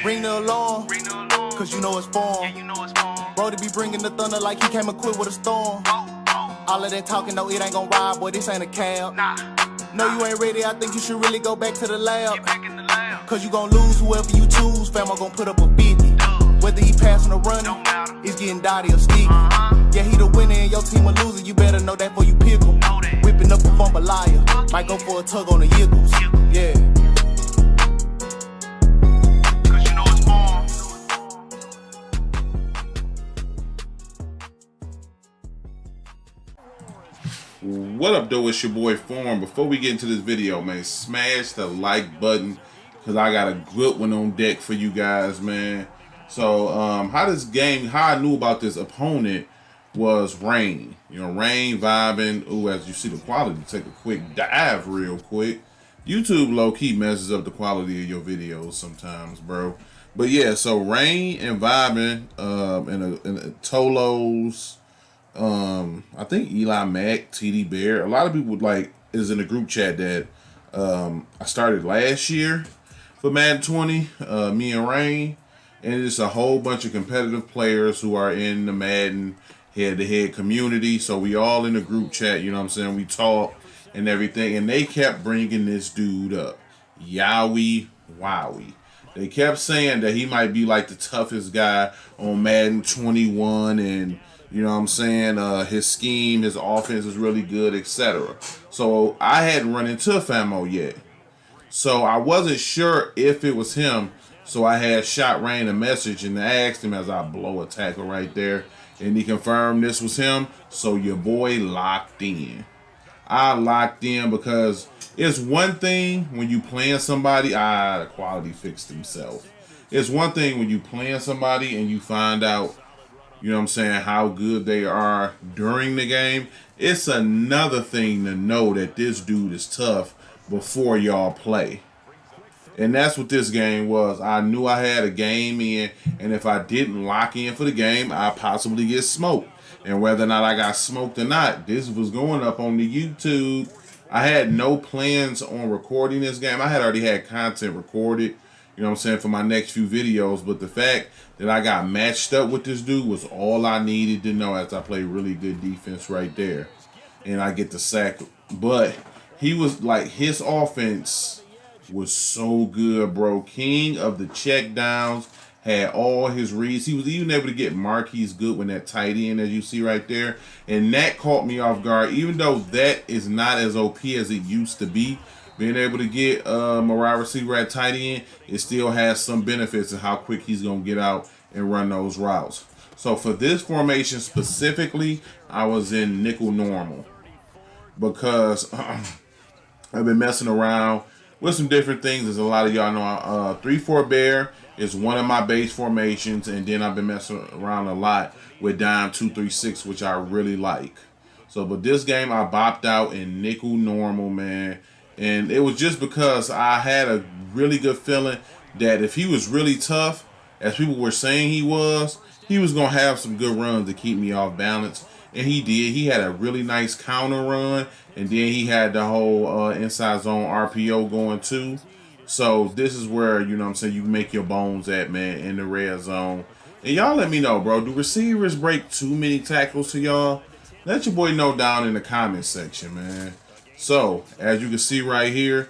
Ring the alarm, cause you know it's form. Brody be bringing the thunder like he came equipped with a storm. All of that talking, no, it ain't gon' ride, boy, this ain't a cab. No, you ain't ready, I think you should really go back to the lab. Cause you gon' lose whoever you choose, fam, I'm gon' put up a 50. Whether he passing or running, it's getting dotty or sticky. Yeah, he the winner and your team a loser, you better know that before you pick him. Whipping up a fumble liar, might go for a tug on the yiggles. Yeah. What up, though? It's your boy Form. Before we get into this video, man, smash the like button because I got a good one on deck for you guys, man. So, how I knew about this opponent was Rain. You know, Rain vibing. Ooh, as you see the quality, take a quick dive real quick. YouTube low-key messes up the quality of your videos sometimes, bro. But yeah, so Rain and vibing in a Tolos. I think Eli Mack, TD Bear, a lot of people is in the group chat that I started last year for Madden 20, me and Rain, and it's a whole bunch of competitive players who are in the Madden head-to-head community. So we all in the group chat, you know what I'm saying? We talk and everything, and they kept bringing this dude up, Yowie Wowie. They kept saying that he might be like the toughest guy on Madden 21 and you know what I'm saying? His scheme, his offense is really good, etc. So I hadn't run into Famo yet. So I wasn't sure if it was him. So I had shot Rain a message and asked him as I blow a tackle right there. And he confirmed this was him. So your boy locked in. I locked in because it's one thing when you playing somebody, the quality fixed himself. It's one thing when you playing somebody and you find out, you know what I'm saying, how good they are during the game. It's another thing to know that this dude is tough before y'all play. And that's what this game was. I knew I had a game in, and if I didn't lock in for the game, I'd possibly get smoked. And whether or not I got smoked or not, this was going up on the YouTube. I had no plans on recording this game. I had already had content recorded, you know what I'm saying, for my next few videos. But the fact that I got matched up with this dude was all I needed to know as I play really good defense right there. And I get the sack. But he was like, his offense was so good, bro. King of the check downs, had all his reads. He was even able to get Marquise Goodwin at tight end, as you see right there. And that caught me off guard, even though that is not as OP as it used to be. Being able to get a wide receiver at tight end, it still has some benefits of how quick he's going to get out and run those routes. So for this formation specifically, I was in nickel normal because I've been messing around with some different things. As a lot of y'all know, 3-4 bear is one of my base formations, and then I've been messing around a lot with dime 2-3-6, which I really like. So, but this game I bopped out in nickel normal, man. And it was just because I had a really good feeling that if he was really tough, as people were saying he was going to have some good runs to keep me off balance. And he did. He had a really nice counter run. And then he had the whole inside zone RPO going too. So this is where, you know what I'm saying, you make your bones at, man, in the red zone. And y'all let me know, bro. Do receivers break too many tackles to y'all? Let your boy know down in the comment section, man. So, as you can see right here,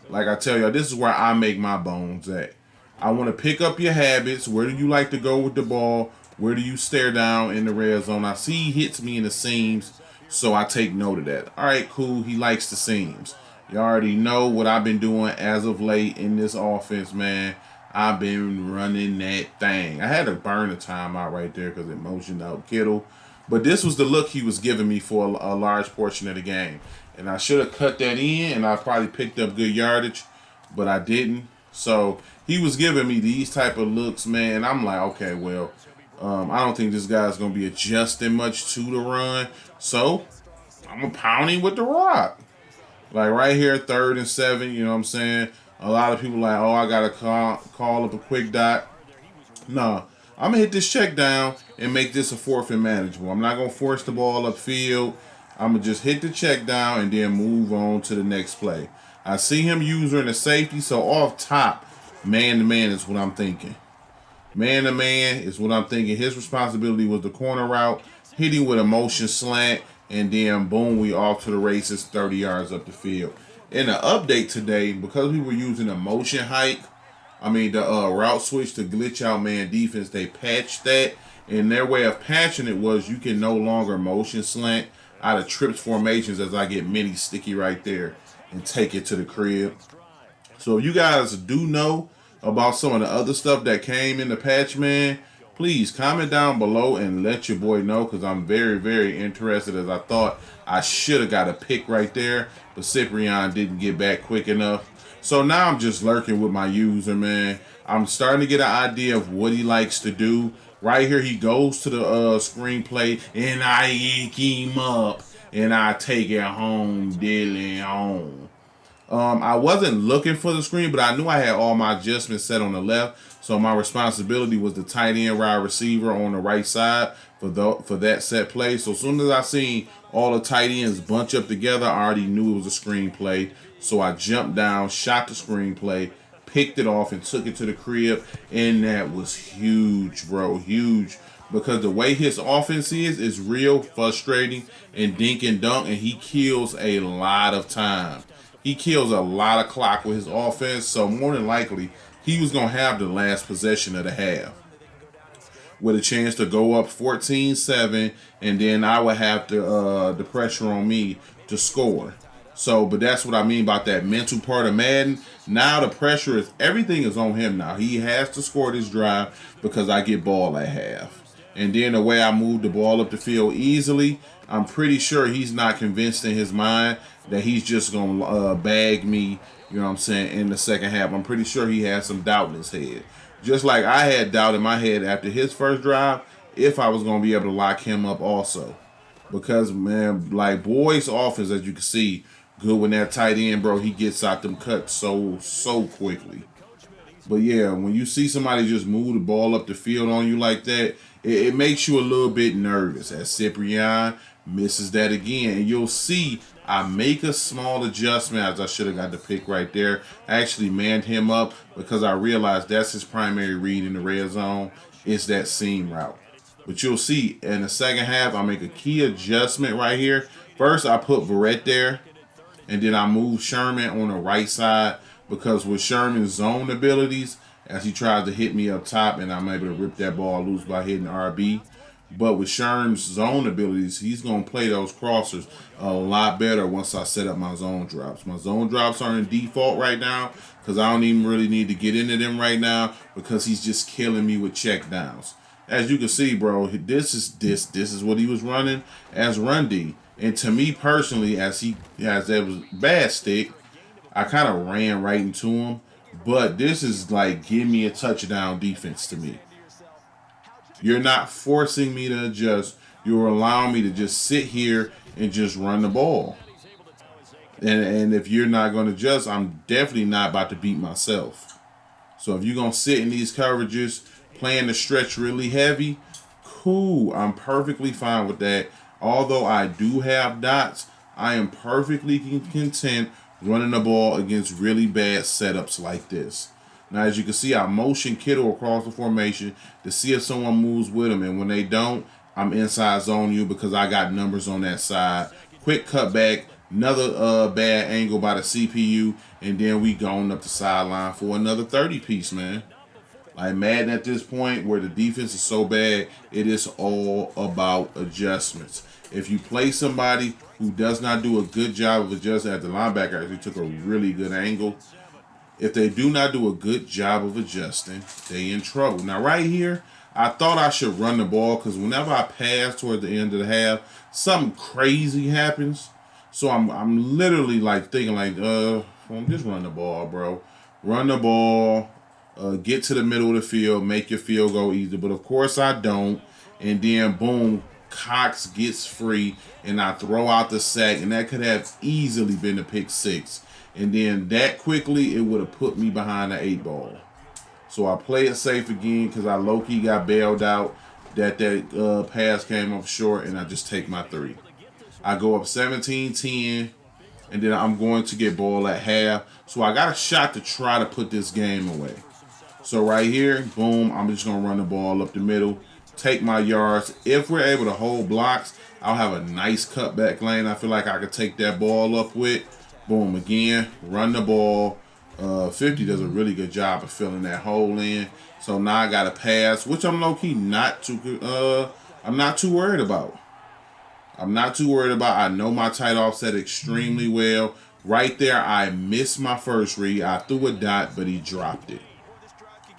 like I tell y'all, this is where I make my bones at. I want to pick up your habits. Where do you like to go with the ball? Where do you stare down in the red zone? I see he hits me in the seams, so I take note of that. All right, cool. He likes the seams. You already know what I've been doing as of late in this offense, man. I've been running that thing. I had to burn a timeout right there because it motioned out Kittle. But this was the look he was giving me for a large portion of the game. And I should have cut that in, and I probably picked up good yardage, but I didn't. So he was giving me these type of looks, man. I'm like, okay, well, I don't think this guy's going to be adjusting much to the run. So I'm going to pound him with the rock. Like right here, 3rd and 7, you know what I'm saying? A lot of people like, oh, I got to call up a quick dot. No, I'm going to hit this check down and make this a 4th and manageable. I'm not going to force the ball upfield. I'm going to just hit the check down and then move on to the next play. I see him using a safety, so off top, man-to-man is what I'm thinking. Man to man is what I'm thinking. His responsibility was the corner route, hitting with a motion slant, and then boom, we off to the races 30 yards up the field. In the update today, because we were using a motion hike, the route switch to glitch out man defense, they patched that. And their way of patching it was you can no longer motion slant out of trips formations, as I get mini sticky right there and take it to the crib. So if you guys do know about some of the other stuff that came in the patch, man, please comment down below and let your boy know, because I'm very, very interested, as I thought I should have got a pick right there, but Cyprian didn't get back quick enough. So now I'm just lurking with my user, man. I'm starting to get an idea of what he likes to do. Right here, he goes to the screenplay, and I yank him up, and I take it home, Dylan home. I wasn't looking for the screen, but I knew I had all my adjustments set on the left, so my responsibility was the tight end wide receiver on the right side for that set play. So as soon as I seen all the tight ends bunch up together, I already knew it was a screenplay. So I jumped down, shot the screenplay, picked it off, and took it to the crib, and that was huge, bro, huge. Because the way his offense is real frustrating and dink and dunk, and he kills a lot of time. He kills a lot of clock with his offense, so more than likely, he was going to have the last possession of the half with a chance to go up 14-7, and then I would have the pressure on me to score. So, but that's what I mean about that mental part of Madden. Now the pressure is, everything is on him now. He has to score this drive because I get ball at half. And then the way I move the ball up the field easily, I'm pretty sure he's not convinced in his mind that he's just going to bag me, you know what I'm saying, in the second half. I'm pretty sure he has some doubt in his head. Just like I had doubt in my head after his first drive, if I was going to be able to lock him up also. Because, man, like Boyd's offense, as you can see, good when that tight end, bro, he gets out them cuts so quickly. But yeah, when you see somebody just move the ball up the field on you like that, it makes you a little bit nervous. As Cyprian misses that again, and you'll see I make a small adjustment, as I should have got the pick right there. I actually manned him up because I realized that's his primary read in the red zone. It's that seam route. But you'll see in the second half, I make a key adjustment right here. First, I put Verrett there, and then I move Sherman on the right side, because with Sherman's zone abilities, as he tries to hit me up top, and I'm able to rip that ball loose by hitting RB. But with Sherman's zone abilities, he's going to play those crossers a lot better once I set up my zone drops. My zone drops are in default right now because I don't even really need to get into them right now, because he's just killing me with check downs. As you can see, bro, this is what he was running as run D. And to me personally, as that was bad stick, I kind of ran right into him. But this is like, give me a touchdown defense to me. You're not forcing me to adjust. You're allowing me to just sit here and just run the ball. And if you're not going to adjust, I'm definitely not about to beat myself. So if you're going to sit in these coverages, playing the stretch really heavy, cool. I'm perfectly fine with that. Although I do have dots, I am perfectly content running the ball against really bad setups like this. Now, as you can see, I motion Kittle across the formation to see if someone moves with him. And when they don't, I'm inside zone you because I got numbers on that side. Quick cutback, another bad angle by the CPU, and then we going up the sideline for another 30-piece, man. Like Madden at this point, where the defense is so bad, it is all about adjustments. If you play somebody who does not do a good job of adjusting at the linebacker, actually took a really good angle. If they do not do a good job of adjusting, they in trouble. Now, right here, I thought I should run the ball because whenever I pass toward the end of the half, something crazy happens. So I'm literally like thinking like, just run the ball, bro. Run the ball, get to the middle of the field, make your field goal easy. But of course I don't. And then boom, Cox gets free, and I throw out the sack, and that could have easily been a pick six. And then that quickly, it would have put me behind the 8-ball. So I play it safe again because I low-key got bailed out. That pass came up short, and I just take my 3. I go up 17-10, and then I'm going to get ball at half. So I got a shot to try to put this game away. So right here, boom, I'm just going to run the ball up the middle, take my yards. If we're able to hold blocks, I'll have a nice cutback lane I feel like I could take that ball up with. Boom, again, run the ball. 50 does a really good job of filling that hole in. So now I got to pass, which I'm low-key I'm not too worried about. I know my tight offset extremely well. Right there, I missed my first read. I threw a dot, but he dropped it.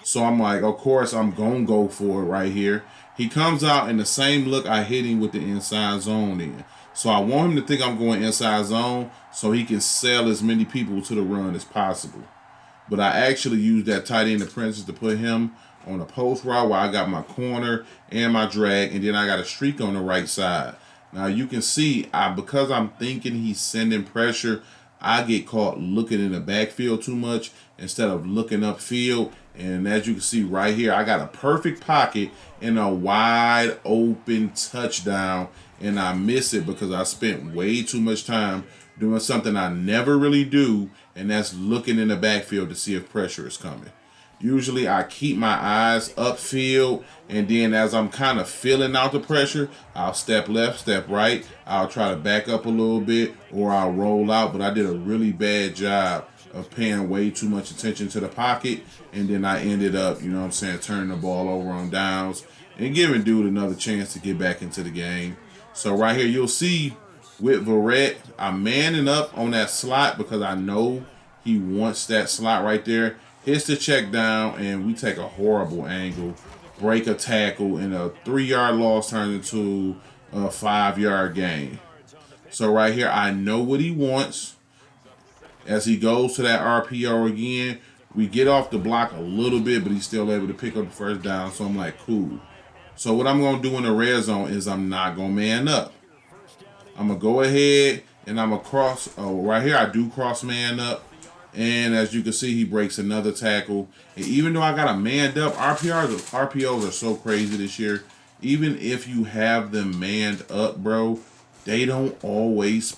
So I'm like, of course, I'm going to go for it right here. He comes out in the same look I hit him with the inside zone in. So I want him to think I'm going inside zone so he can sell as many people to the run as possible. But I actually used that tight end apprentice to put him on a post route where I got my corner and my drag, and then I got a streak on the right side. Now you can see, because I'm thinking he's sending pressure, I get caught looking in the backfield too much instead of looking upfield. And as you can see right here, I got a perfect pocket and a wide open touchdown, and I miss it because I spent way too much time doing something I never really do, and that's looking in the backfield to see if pressure is coming. Usually I keep my eyes upfield, and then as I'm kind of feeling out the pressure, I'll step left, step right. I'll try to back up a little bit, or I'll roll out, but I did a really bad job of paying way too much attention to the pocket, and then I ended up, turning the ball over on downs and giving dude another chance to get back into the game. So right here, you'll see with Verrett, I'm manning up on that slot because I know he wants that slot right there. Hits the check down, and we take a horrible angle, break a tackle, and a 3-yard loss turns into a 5-yard gain. So right here, I know what he wants. As he goes to that RPO again, we get off the block a little bit, but he's still able to pick up the first down. So I'm like, cool. So what I'm going to do in the red zone is I'm not going to man up. I'm going to go ahead and I'm going to cross. Oh, right here, I do cross man up. And as you can see, he breaks another tackle. And even though I got a manned up, RPOs are so crazy this year. Even if you have them manned up, bro, they don't always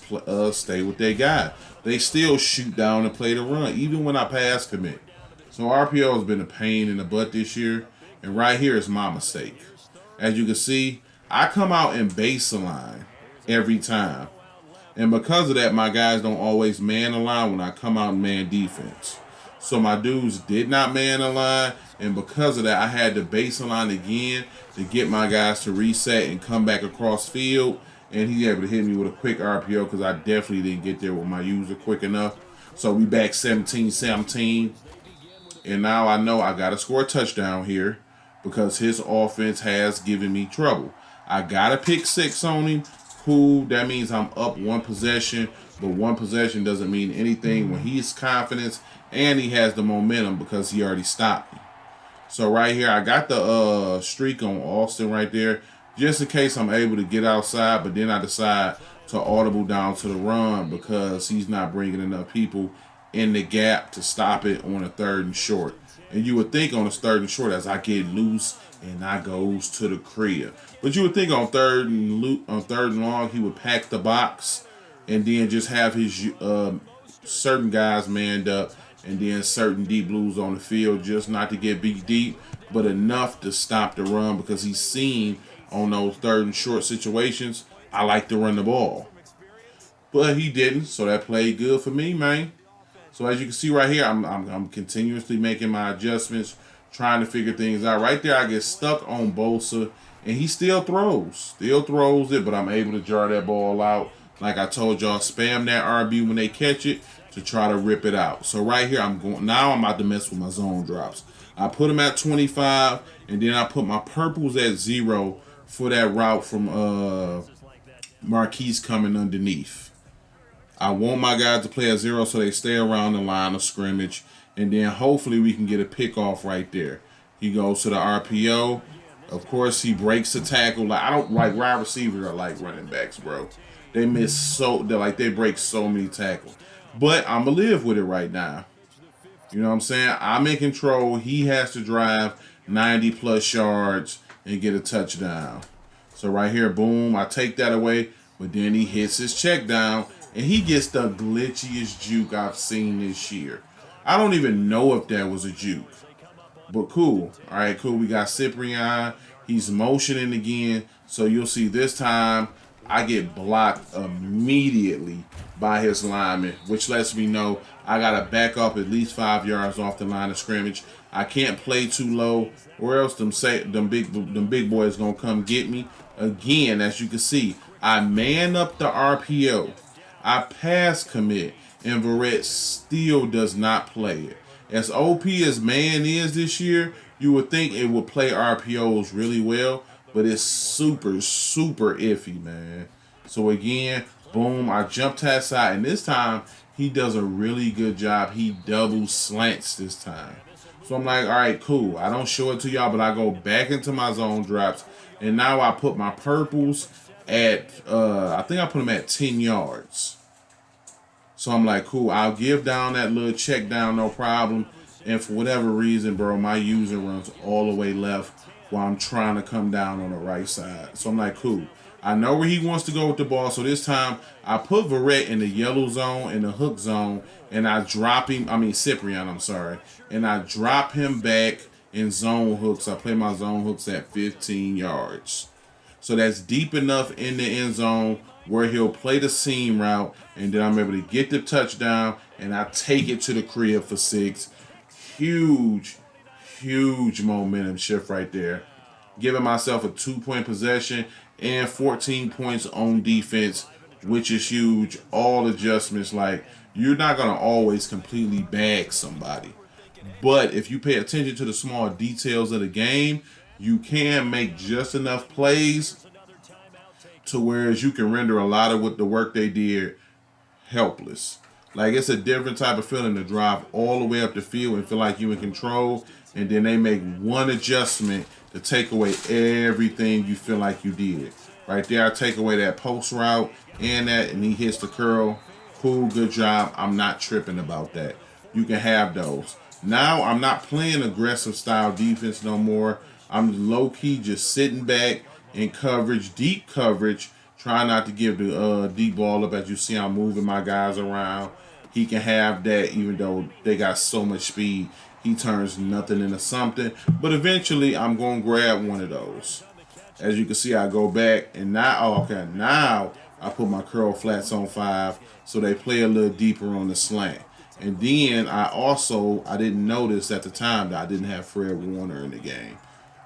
stay with their guy. They still shoot down and play the run, even when I pass commit. So RPO has been a pain in the butt this year. And right here is my mistake. As you can see, I come out in baseline every time. And because of that, my guys don't always man a line when I come out and man defense. So my dudes did not man a line, and because of that, I had to baseline again to get my guys to reset and come back across field. And he's able to hit me with a quick RPO because I definitely didn't get there with my user quick enough. So we back 17-17. And now I know I got to score a touchdown here because his offense has given me trouble. I got to pick 6 on him. Cool, that means I'm up 1 possession, but 1 possession doesn't mean anything when he's confident and he has the momentum because he already stopped me. So right here, I got the streak on Austin right there, just in case I'm able to get outside, but then I decide to audible down to the run because he's not bringing enough people in the gap to stop it on a 3rd and short. And you would think on a 3rd and short, as I get loose and I goes to the crib. But you would think on 3rd and long, he would pack the box and then just have his certain guys manned up and then certain deep blues on the field, just not to get beat deep, but enough to stop the run because he's seen on those 3rd and short situations, I like to run the ball. But he didn't, so that played good for me, man. So as you can see right here, I'm continuously making my adjustments, trying to figure things out. Right there, I get stuck on Bosa, and he still throws it, but I'm able to jar that ball out. Like I told y'all, spam that RB when they catch it to try to rip it out. So right here, I'm about to mess with my zone drops. I put them at 25, and then I put my purples at 0 for that route from Marquise coming underneath. I want my guys to play at 0 so they stay around the line of scrimmage. And then hopefully we can get a pick off right there. He goes to the RPO. Of course, he breaks the tackle. Like, I don't like wide receivers are like running backs, bro. They they break so many tackles. But I'm going to live with it right now. You know what I'm saying? I'm in control. He has to drive 90-plus yards and get a touchdown. So right here, boom, I take that away. But then he hits his check down. And he gets the glitchiest juke I've seen this year. I don't even know if that was a juke. But cool. All right, cool. We got Cyprian. He's motioning again. So you'll see this time I get blocked immediately by his lineman, which lets me know I got to back up at least 5 yards off the line of scrimmage. I can't play too low or else them big boys going to come get me. Again, as you can see, I man up the RPO. I pass commit, and Verrett still does not play it. As OP as man is this year, you would think it would play RPOs really well, but it's super, super iffy, man. So again, boom, I jump to that side, and this time he does a really good job. He double slants this time. So I'm like, all right, cool. I don't show it to y'all, but I go back into my zone drops, and now I put my purples at, I think I put them at 10 yards. So I'm like, cool, I'll give down that little check down, no problem. And for whatever reason, bro, my user runs all the way left while I'm trying to come down on the right side. So I'm like, cool. I know where he wants to go with the ball. So this time I put Verrett in the yellow zone, in the hook zone, and I drop him, Cyprian, I'm sorry. And I drop him back in zone hooks. I play my zone hooks at 15 yards. So that's deep enough in the end zone where he'll play the seam route, and then I'm able to get the touchdown, and I take it to the crib for 6. Huge, huge momentum shift right there. Giving myself a 2-point possession and 14 points on defense, which is huge. All adjustments, like, you're not going to always completely bag somebody. But if you pay attention to the small details of the game, you can make just enough plays to whereas you can render a lot of what the work they did helpless. Like, it's a different type of feeling to drive all the way up the field and feel like you're in control, and then they make one adjustment to take away everything you feel like you did. Right there, I take away that post route and he hits the curl. Cool, good job. I'm not tripping about that. You can have those. Now I'm not playing aggressive style defense no more. I'm low-key just sitting back in coverage, deep coverage, trying not to give the deep ball up. As you see, I'm moving my guys around. He can have that even though they got so much speed. He turns nothing into something. But eventually, I'm going to grab one of those. As you can see, I go back, and now I put my curl flats on 5 so they play a little deeper on the slant. And then I didn't notice at the time that I didn't have Fred Warner in the game,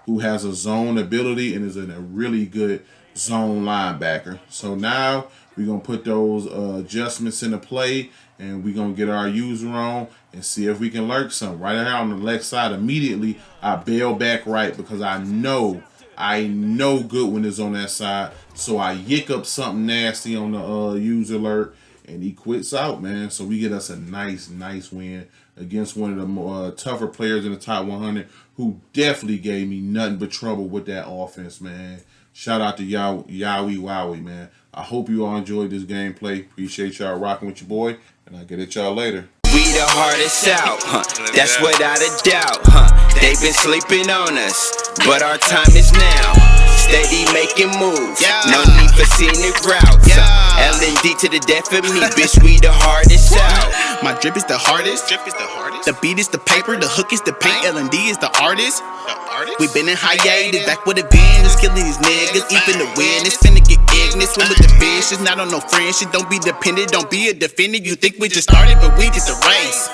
who has a zone ability and is a really good zone linebacker. So now we're going to put those adjustments into play, and we're going to get our user on and see if we can lurk something. Right here on the left side, immediately I bail back right because I know Goodwin is on that side. So I yick up something nasty on the user alert, and he quits out, man. So we get us a nice win against one of the more tougher players in the top 100 who definitely gave me nothing but trouble with that offense, man. Shout out to Yowie Wowie, man. I hope you all enjoyed this gameplay. Appreciate y'all rocking with your boy, and I'll get at y'all later. We the hardest out, that's without a doubt, They been sleeping on us, but our time is now. Steady making moves, no need for scenic routes. L&D to the death of me, bitch, we the hardest out. My drip is the hardest, the beat is the paper, the hook is the paint, L&D is the artist. We been in hiatus, back with a vengeance, killing these niggas, even the win is finna get ignorant. Swim with the fish, it's not on no friendship, don't be dependent, don't be a defendant. You think we just started, but we did the race.